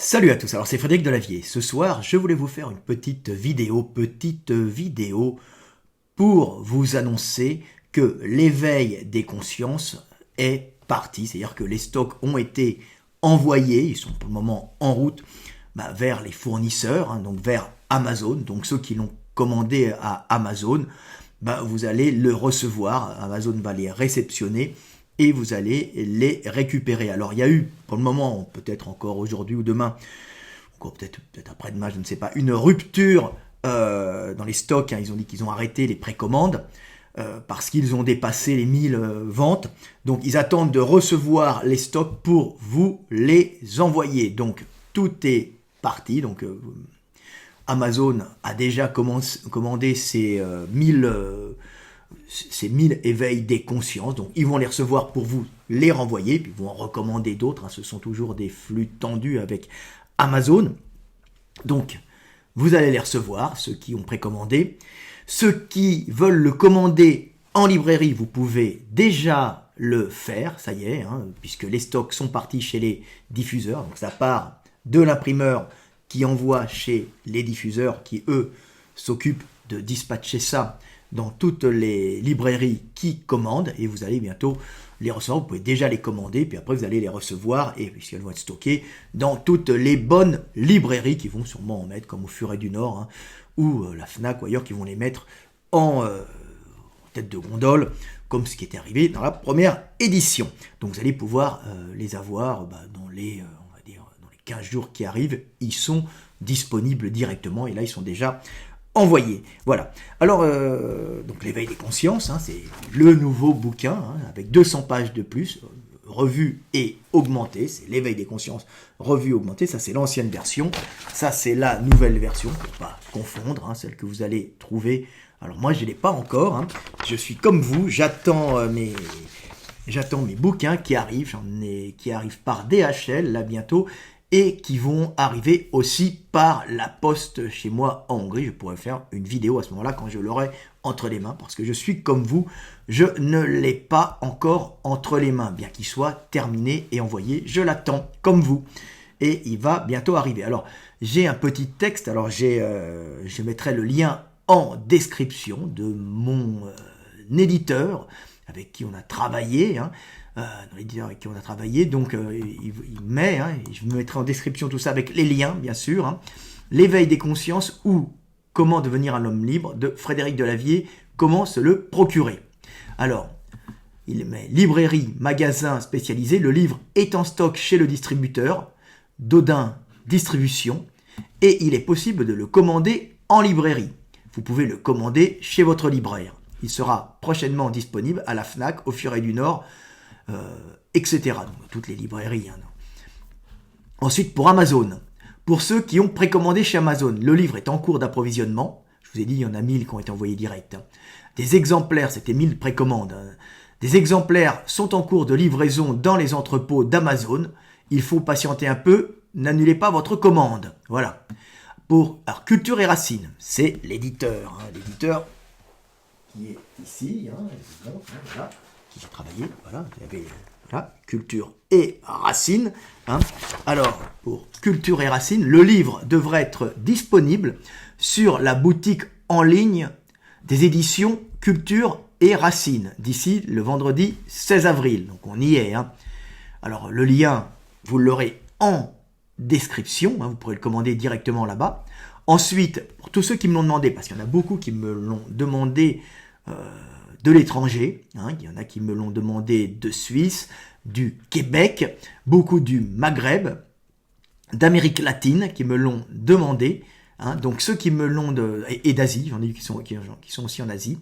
Salut à tous, alors c'est Frédéric Delavier. Ce soir, je voulais vous faire une petite vidéo pour vous annoncer que l'éveil des consciences est parti. C'est-à-dire que les stocks ont été envoyés, ils sont pour le moment en route vers les fournisseurs, donc vers Amazon. Donc ceux qui l'ont commandé à Amazon, vous allez le recevoir, Amazon va les réceptionner et vous allez les récupérer. Alors il y a eu, pour le moment, peut-être encore aujourd'hui ou demain, encore peut-être après-demain, je ne sais pas, une rupture dans les stocks. Ils ont dit qu'ils ont arrêté les précommandes parce qu'ils ont dépassé les 1000 ventes. Donc ils attendent de recevoir les stocks pour vous les envoyer. Donc tout est parti. Donc Amazon a déjà commandé ces 1000 éveils des consciences, donc ils vont les recevoir pour vous les renvoyer, puis ils vont en recommander d'autres, ce sont toujours des flux tendus avec Amazon, donc vous allez les recevoir, ceux qui ont précommandé. Ceux qui veulent le commander en librairie, vous pouvez déjà le faire, ça y est, puisque les stocks sont partis chez les diffuseurs, donc ça part de l'imprimeur qui envoie chez les diffuseurs, qui eux s'occupent de dispatcher ça dans toutes les librairies qui commandent, et vous allez bientôt les recevoir. Vous pouvez déjà les commander, puis après vous allez les recevoir, et puisqu'elles vont être stockées dans toutes les bonnes librairies qui vont sûrement en mettre, comme au Furet du Nord, ou la Fnac ou ailleurs, qui vont les mettre en tête de gondole, comme ce qui était arrivé dans la première édition. Donc vous allez pouvoir les avoir dans les, on va dire, dans les 15 jours qui arrivent. Ils sont disponibles directement, et là ils sont déjà envoyé. Voilà. Alors, donc l'éveil des consciences, c'est le nouveau bouquin, avec 200 pages de plus, revue et augmentée. C'est l'éveil des consciences, revue et augmentée. Ça, c'est l'ancienne version. Ça, c'est la nouvelle version, pour ne pas confondre, celle que vous allez trouver. Alors moi, je ne l'ai pas encore. Je suis comme vous, j'attends mes bouquins qui arrivent. Qui arrivent par DHL, là, bientôt, et qui vont arriver aussi par la poste chez moi en Hongrie. Je pourrais faire une vidéo à ce moment-là quand je l'aurai entre les mains, parce que je suis comme vous, je ne l'ai pas encore entre les mains, bien qu'il soit terminé et envoyé. Je l'attends comme vous, et il va bientôt arriver. Alors, j'ai un petit texte, alors je mettrai le lien en description de mon éditeur avec qui on a travaillé, dans l'éditeur avec qui on a travaillé, donc il met, je me mettrai en description tout ça avec les liens, bien sûr, l'éveil des consciences ou comment devenir un homme libre de Frédéric Delavier, comment se le procurer. Alors, il met librairie, magasin spécialisé, le livre est en stock chez le distributeur, Dodin Distribution, et il est possible de le commander en librairie. Vous pouvez le commander chez votre libraire. Il sera prochainement disponible à la Fnac, au Furet du Nord, etc. Donc, toutes les librairies. Ensuite, pour Amazon, pour ceux qui ont précommandé chez Amazon, le livre est en cours d'approvisionnement. Je vous ai dit, il y en a 1000 qui ont été envoyés direct. Des exemplaires, c'était 1000 précommandes. Des exemplaires sont en cours de livraison dans les entrepôts d'Amazon. Il faut patienter un peu, n'annulez pas votre commande. Voilà. Alors, Culture et Racines, c'est l'éditeur. L'éditeur qui est ici, voilà, qui a travaillé, voilà, il y avait Culture et Racines. Alors, pour Culture et Racines, le livre devrait être disponible sur la boutique en ligne des éditions Culture et Racines d'ici le vendredi 16 avril. Donc on y est. Alors le lien, vous l'aurez en description, vous pourrez le commander directement là-bas. Ensuite, pour tous ceux qui me l'ont demandé, parce qu'il y en a beaucoup qui me l'ont demandé de l'étranger, il y en a qui me l'ont demandé de Suisse, du Québec, beaucoup du Maghreb, d'Amérique latine qui me l'ont demandé, donc ceux qui me l'ont et d'Asie, j'en ai qui sont aussi en Asie.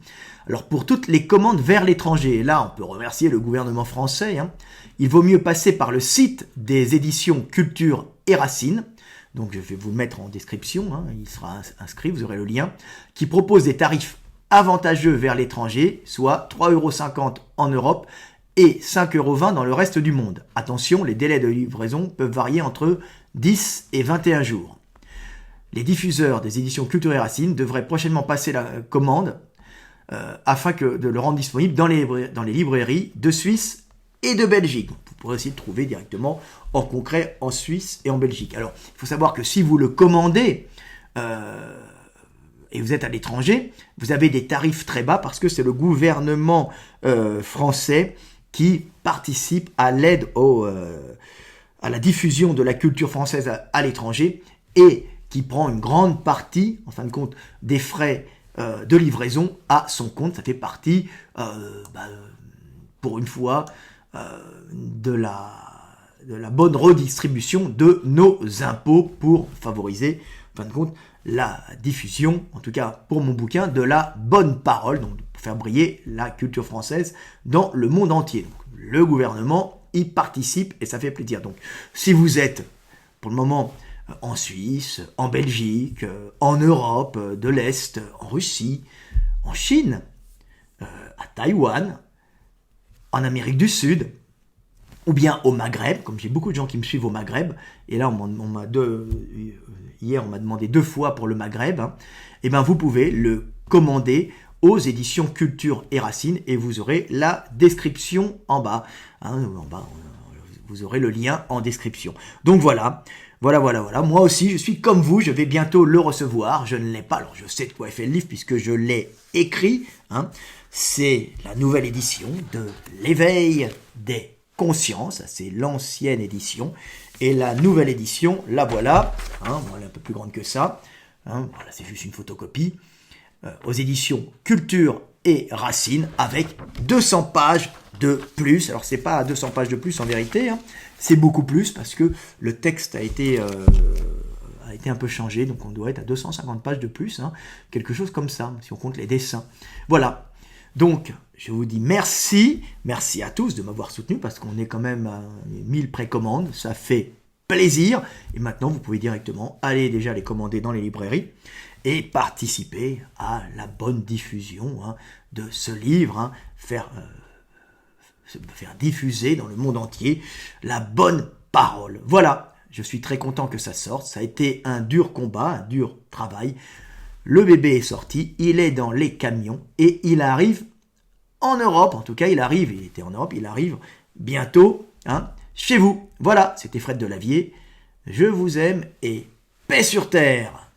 Alors pour toutes les commandes vers l'étranger, et là on peut remercier le gouvernement français, il vaut mieux passer par le site des éditions Culture et Racines. Donc je vais vous le mettre en description, il sera inscrit, vous aurez le lien, qui propose des tarifs avantageux vers l'étranger, soit 3,50 € en Europe et 5,20 € dans le reste du monde. Attention, les délais de livraison peuvent varier entre 10 et 21 jours. Les diffuseurs des éditions Culture et Racines devraient prochainement passer la commande afin de le rendre disponible dans les librairies de Suisse et de Belgique. Donc, vous pourrez aussi le trouver directement en concret en Suisse et en Belgique. Alors, il faut savoir que si vous le commandez et vous êtes à l'étranger, vous avez des tarifs très bas parce que c'est le gouvernement français qui participe à l'aide à la diffusion de la culture française à l'étranger et qui prend une grande partie, en fin de compte, des frais de livraison à son compte. Ça fait partie, pour une fois, de la bonne redistribution de nos impôts pour favoriser, en fin de compte, la diffusion, en tout cas pour mon bouquin, de la bonne parole, donc pour faire briller la culture française dans le monde entier. Donc, le gouvernement y participe et ça fait plaisir. Donc, si vous êtes, pour le moment, en Suisse, en Belgique, en Europe de l'Est, en Russie, en Chine, à Taïwan, en Amérique du Sud, ou bien au Maghreb, comme j'ai beaucoup de gens qui me suivent au Maghreb, et là hier on m'a demandé 2 fois pour le Maghreb, et ben vous pouvez le commander aux éditions Culture et Racines, et vous aurez la description en bas. Vous aurez le lien en description. Donc voilà. Moi aussi, je suis comme vous, je vais bientôt le recevoir. Je ne l'ai pas, alors je sais de quoi est fait le livre puisque je l'ai écrit. C'est la nouvelle édition de L'éveil des consciences. C'est l'ancienne édition. Et la nouvelle édition, la voilà. Elle est un peu plus grande que ça. Voilà, c'est juste une photocopie. Aux éditions Culture et Racines avec 200 pages de plus. Alors c'est pas 200 pages de plus en vérité, c'est beaucoup plus parce que le texte a été un peu changé, donc on doit être à 250 pages de plus, quelque chose comme ça, si on compte les dessins. Voilà, donc je vous dis merci à tous de m'avoir soutenu parce qu'on est quand même à 1000 précommandes, ça fait plaisir, et maintenant vous pouvez directement aller déjà les commander dans les librairies et participer à la bonne diffusion de ce livre, faire diffuser dans le monde entier la bonne parole. Voilà, je suis très content que ça sorte, ça a été un dur combat, un dur travail. Le bébé est sorti, il est dans les camions et il arrive en Europe, en tout cas il était en Europe, il arrive bientôt chez vous. Voilà, c'était Fred Delavier, je vous aime et paix sur terre.